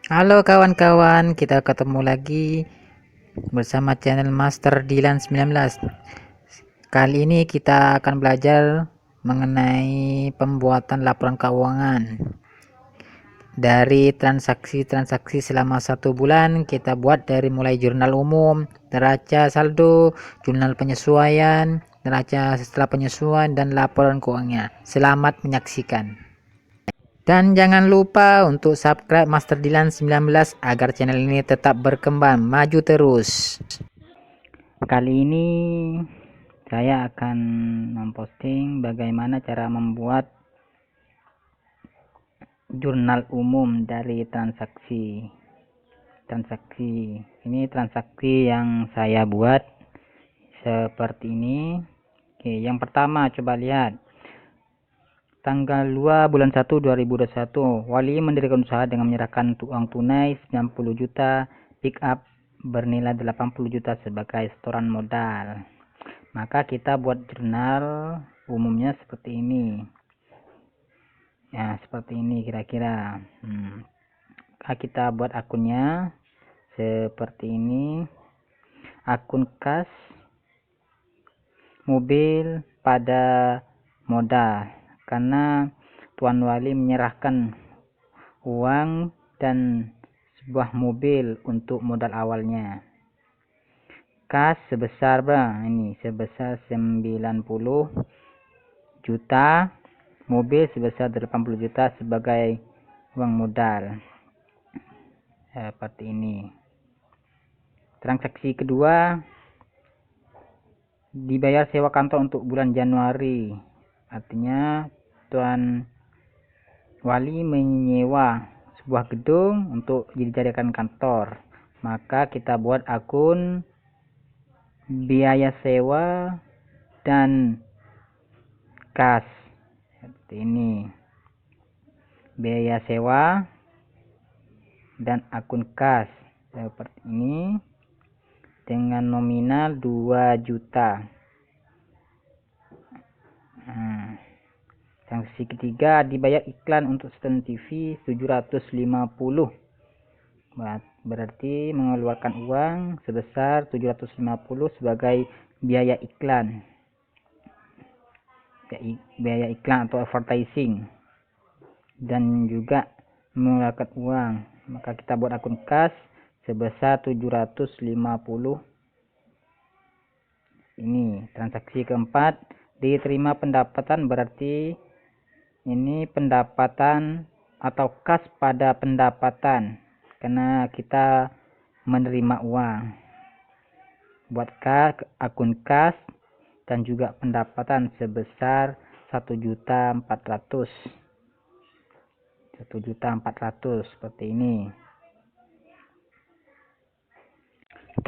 Halo kawan-kawan, kita ketemu lagi bersama channel Master Dilan 19. Kali ini kita akan belajar mengenai pembuatan laporan keuangan. Dari transaksi-transaksi selama 1 bulan, kita buat dari mulai jurnal umum, neraca saldo, jurnal penyesuaian, neraca setelah penyesuaian, dan laporan keuangannya. Selamat menyaksikan. Dan jangan lupa untuk subscribe Master Dilan 19 agar channel ini tetap berkembang, maju terus. Kali ini saya akan memposting bagaimana cara membuat jurnal umum dari transaksi. Ini transaksi yang saya buat seperti ini. Oke, yang pertama coba lihat. Tanggal 2 bulan 1 2021, Wali mendirikan usaha dengan menyerahkan uang tunai 90 juta, pick up bernilai 80 juta sebagai setoran modal. Maka kita buat jurnal umumnya seperti ini. Ya, seperti ini kira-kira. Kita buat akunnya seperti ini. Akun kas mobil pada modal. Karena Tuan Wali menyerahkan uang dan sebuah mobil untuk modal awalnya. Kas sebesar berapa? Ini sebesar 90 juta, mobil sebesar 80 juta sebagai uang modal. Seperti ini. Transaksi kedua, dibayar sewa kantor untuk bulan Januari. Artinya Tuan Wali menyewa sebuah gedung untuk dijadikan kantor. Maka kita buat akun biaya sewa dan kas seperti ini. Biaya sewa dan akun kas seperti ini dengan nominal 2 juta. Transaksi ketiga, dibayar iklan untuk stand TV 750. Berarti mengeluarkan uang sebesar 750 sebagai biaya iklan. Biaya iklan atau advertising. Dan juga mengeluarkan uang. Maka kita buat akun kas sebesar 750. Ini transaksi keempat, diterima pendapatan, berarti ini pendapatan atau kas pada pendapatan karena kita menerima uang. Buat akun kas dan juga pendapatan sebesar 1.400.000. 1.400.000 seperti ini.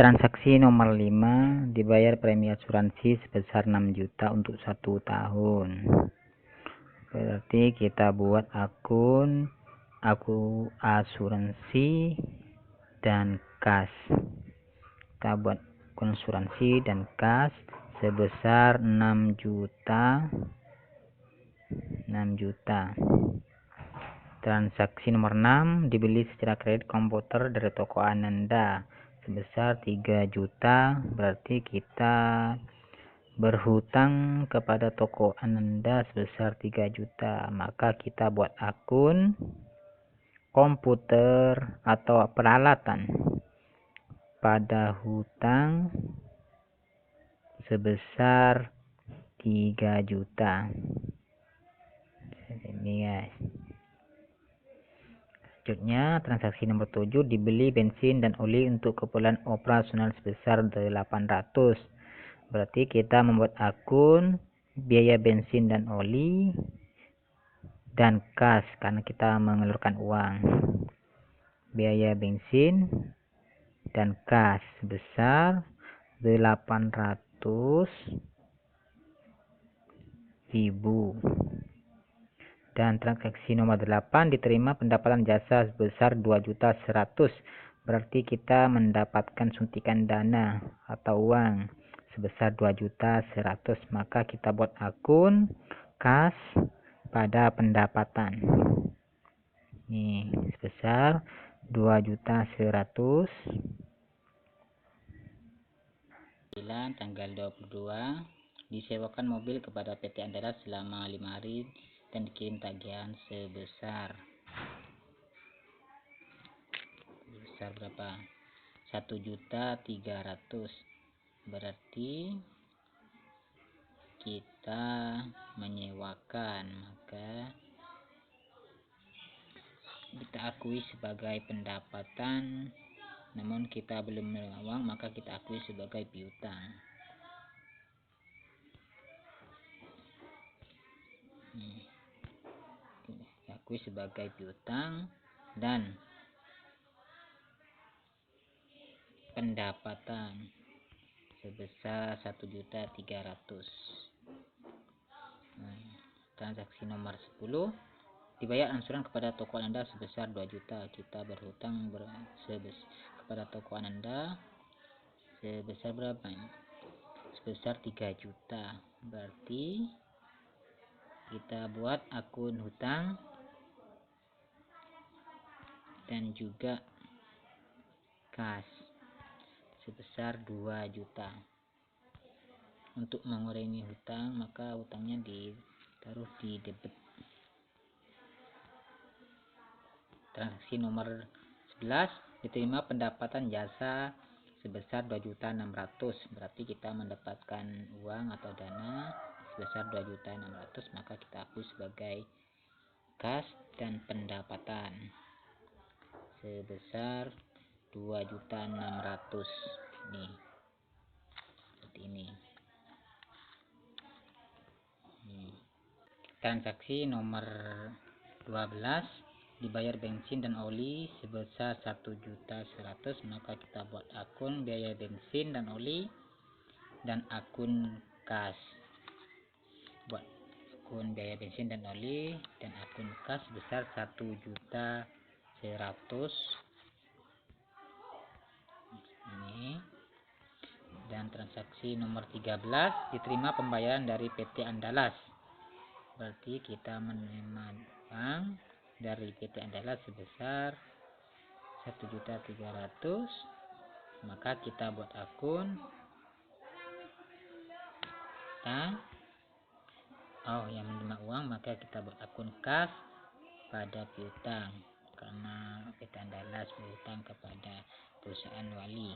Transaksi nomor 5, dibayar premi asuransi sebesar 6 juta untuk 1 tahun. Berarti kita buat akun asuransi dan kas. Kita buat akun asuransi dan kas sebesar 6 juta. Transaksi nomor 6, dibeli secara kredit komputer dari toko Ananda sebesar 3 juta. Berarti kita berhutang kepada toko Ananda sebesar 3 juta. Maka kita buat akun komputer atau peralatan pada hutang sebesar 3 juta. Ini guys. Selanjutnya, transaksi nomor 7, dibeli bensin dan oli untuk keperluan operasional sebesar 800. Berarti kita membuat akun biaya bensin dan oli dan kas karena kita mengeluarkan uang. Biaya bensin dan kas sebesar 800.000. Dan transaksi nomor 8, diterima pendapatan jasa sebesar 2.100.000. Berarti kita mendapatkan suntikan dana atau uang sebesar 2.100.000. Maka kita buat akun kas pada pendapatan. Ini sebesar 2.100.000. Tanggal 22 disewakan mobil kepada PT Andalas selama 5 hari dan dikirim tagihan sebesar berapa? 1.300.000. Berarti kita menyewakan, maka kita akui sebagai pendapatan, namun kita belum menerima uang, maka kita akui sebagai piutang. Kita akui sebagai piutang dan pendapatan sebesar 1.300.000. Transaksi nomor 10, dibayar angsuran kepada toko Anda sebesar 2 juta. Kita berhutang kepada toko Anda sebesar berapa? Sebesar 3 juta. Berarti kita buat akun hutang dan juga kas sebesar 2 juta. Untuk mengurangi hutang, maka hutangnya ditaruh di debit. Transaksi nomor 11, diterima pendapatan jasa sebesar 2.600.000. Berarti kita mendapatkan uang atau dana sebesar 2.600.000, maka kita akui sebagai kas dan pendapatan sebesar 2.600.000. Ini seperti ini. Transaksi nomor 12, dibayar bensin dan oli sebesar 1.100.000, maka kita buat akun biaya bensin dan oli dan akun kas. Buat akun biaya bensin dan oli dan akun kas sebesar 1.100.000. Ini. Dan transaksi nomor 13, diterima pembayaran dari PT Andalas. Berarti kita menerima uang dari PT Andalas sebesar 1.300.000, maka kita buat akun yang menerima uang, maka kita buat akun kas pada piutang, karena PT Andalas berhutang kepada perusahaan Wali.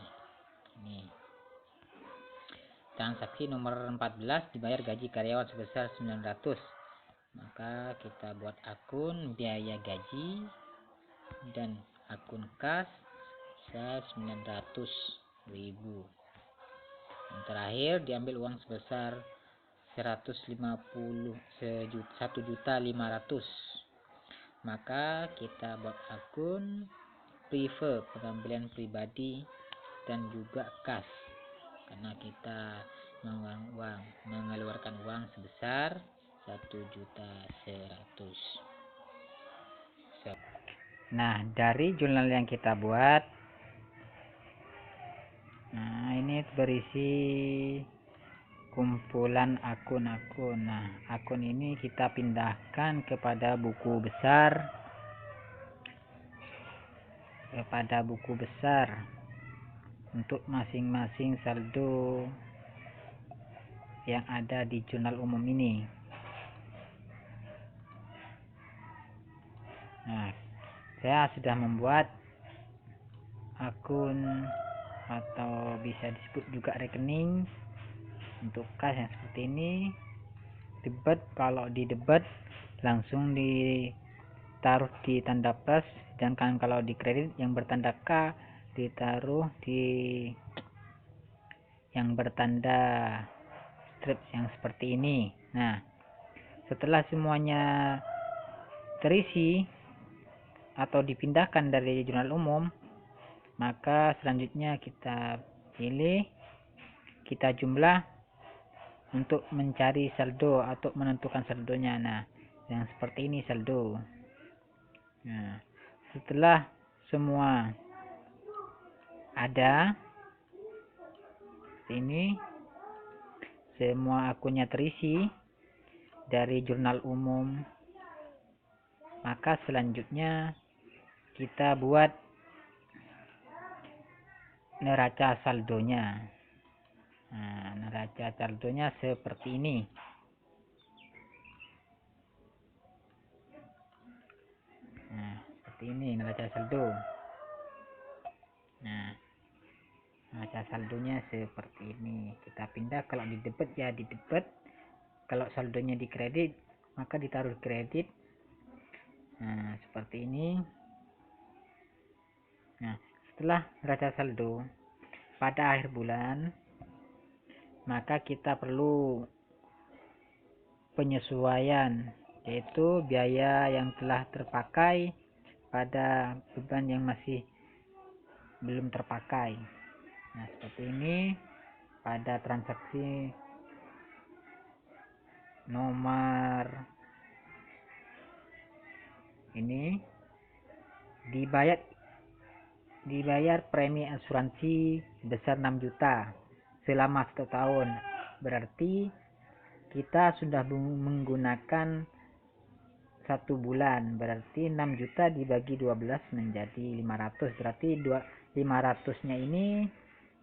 Ini. Transaksi nomor 14, dibayar gaji karyawan sebesar 900, maka kita buat akun biaya gaji dan akun kas sebesar 900.000. Dan terakhir diambil uang sebesar 1.500.000, maka kita buat akun prive, pengambilan pribadi dan juga kas, karena kita mengeluarkan uang sebesar 1.100.000. Nah, dari jurnal yang kita buat, nah ini berisi kumpulan akun-akun. Nah, akun ini kita pindahkan kepada buku besar untuk masing-masing saldo yang ada di jurnal umum ini. Nah, saya sudah membuat akun atau bisa disebut juga rekening untuk kas yang seperti ini. Debit, kalau di debit langsung ditaruh di tanda plus, sedangkan kalau di kredit yang bertanda K ditaruh di yang bertanda strip yang seperti ini. Nah, setelah semuanya terisi atau dipindahkan dari jurnal umum, maka selanjutnya kita pilih, kita jumlah untuk mencari saldo atau menentukan saldonya. Nah, yang seperti ini saldo. Nah, setelah semua ada ini, semua akunnya terisi dari jurnal umum, maka selanjutnya kita buat neraca saldonya. Nah, neraca saldonya seperti ini. Nah, seperti ini neraca saldo. Nah, neraca saldonya seperti ini. Kita pindah, kalau di debit ya di debit. Kalau saldonya di kredit, maka ditaruh kredit. Nah, seperti ini. Nah, setelah neraca saldo pada akhir bulan, maka kita perlu penyesuaian, yaitu biaya yang telah terpakai pada beban yang masih belum terpakai. Nah, seperti ini pada transaksi nomor ini dibayar premi asuransi sebesar 6 juta selama 1 tahun. Berarti kita sudah menggunakan 1 bulan, berarti 6 juta dibagi 12 menjadi 500. Berarti 500 nya ini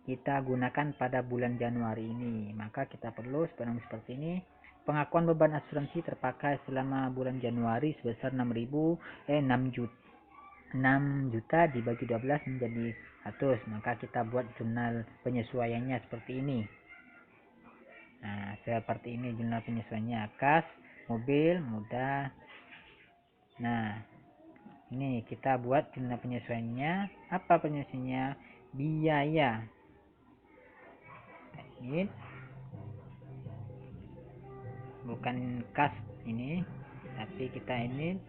kita gunakan pada bulan Januari ini. Maka kita perlu seperti ini. Pengakuan beban asuransi terpakai selama bulan Januari sebesar 6 juta dibagi 12 menjadi 100. Maka kita buat jurnal penyesuaiannya seperti ini. Nah, seperti ini jurnal penyesuaiannya. Kas, mobil, mudah. Nah, ini kita buat jurnal penyesuaiannya. Apa penyesuaiannya? Biaya. Ini bukan kas ini, tapi kita ini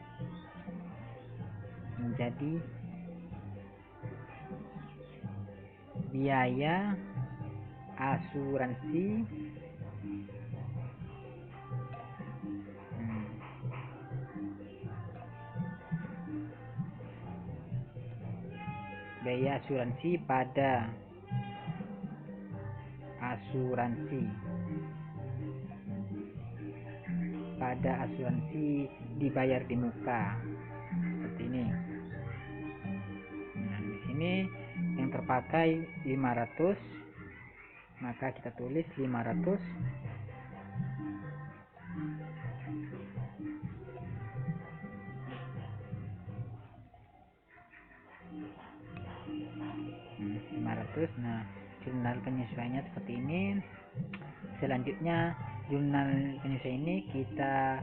menjadi biaya asuransi biaya asuransi pada asuransi dibayar di muka seperti ini. Nah, di sini yang terpakai 500, maka kita tulis 500 500. Nah, jurnal penyesuaiannya seperti ini. Selanjutnya jurnal penyesuaian ini kita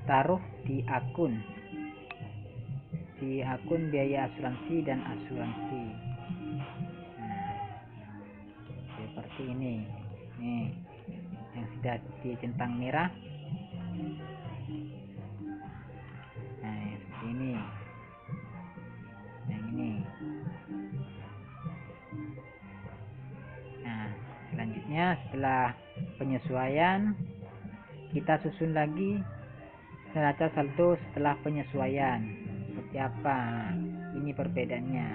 taruh di akun biaya asuransi dan asuransi. Nah, seperti ini. Nih, yang sudah dicentang merah. Nah, seperti ini. Yang ini. Nah, selanjutnya setelah penyesuaian, kita susun lagi neraca saldo setelah penyesuaian. Seperti apa? Nah, ini perbedaannya.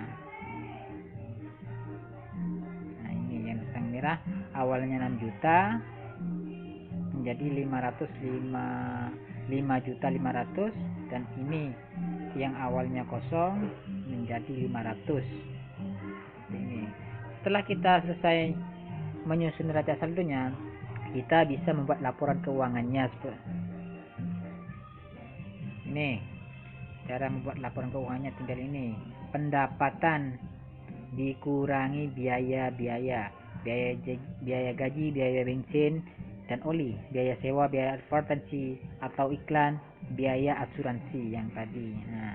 Nah, ini yang centang merah awalnya 6 juta menjadi 5.500.000, dan ini yang awalnya kosong menjadi 500. Seperti ini. Setelah kita selesai menyusun neraca saldonya, kita bisa membuat laporan keuangannya. Ini cara membuat laporan keuangannya, tinggal ini. Pendapatan dikurangi biaya gaji, biaya bensin dan oli, biaya sewa, biaya advertensi atau iklan, biaya asuransi yang tadi. Nah,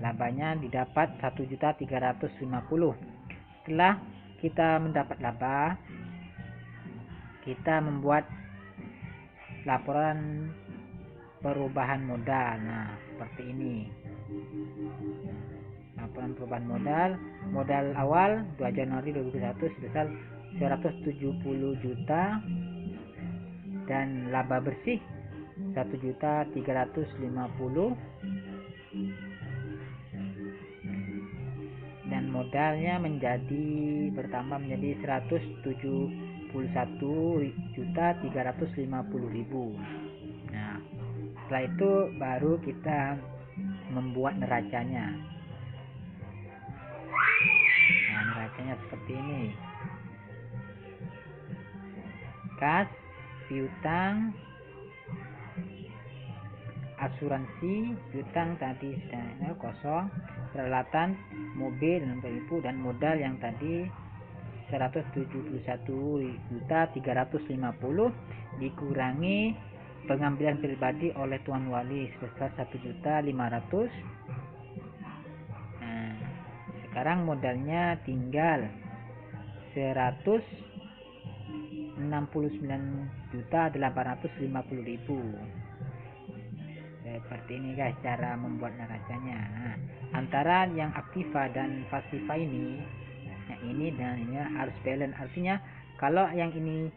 labanya didapat 1.350.000. Setelah kita mendapat laba, kita membuat laporan perubahan modal. Nah, seperti ini. Laporan perubahan modal awal 2 Januari 2021 sebesar 170 juta dan laba bersih 1.350.000, dan modalnya bertambah menjadi 171.350.000. Nah, setelah itu baru kita membuat neracanya. Nah, neraca Rasanya seperti ini. Kas, piutang, asuransi, piutang tadi sudah kosong, peralatan mobil dan penipu, dan modal yang tadi 171.350.000 dikurangi pengambilan pribadi oleh tuan wali sebesar 1.500.000. Nah, sekarang modalnya tinggal 169.850.000. Seperti ini guys cara membuat neracanya. Nah, antara yang aktiva dan pasiva ini, nah ini dan ini harus balance, artinya kalau yang ini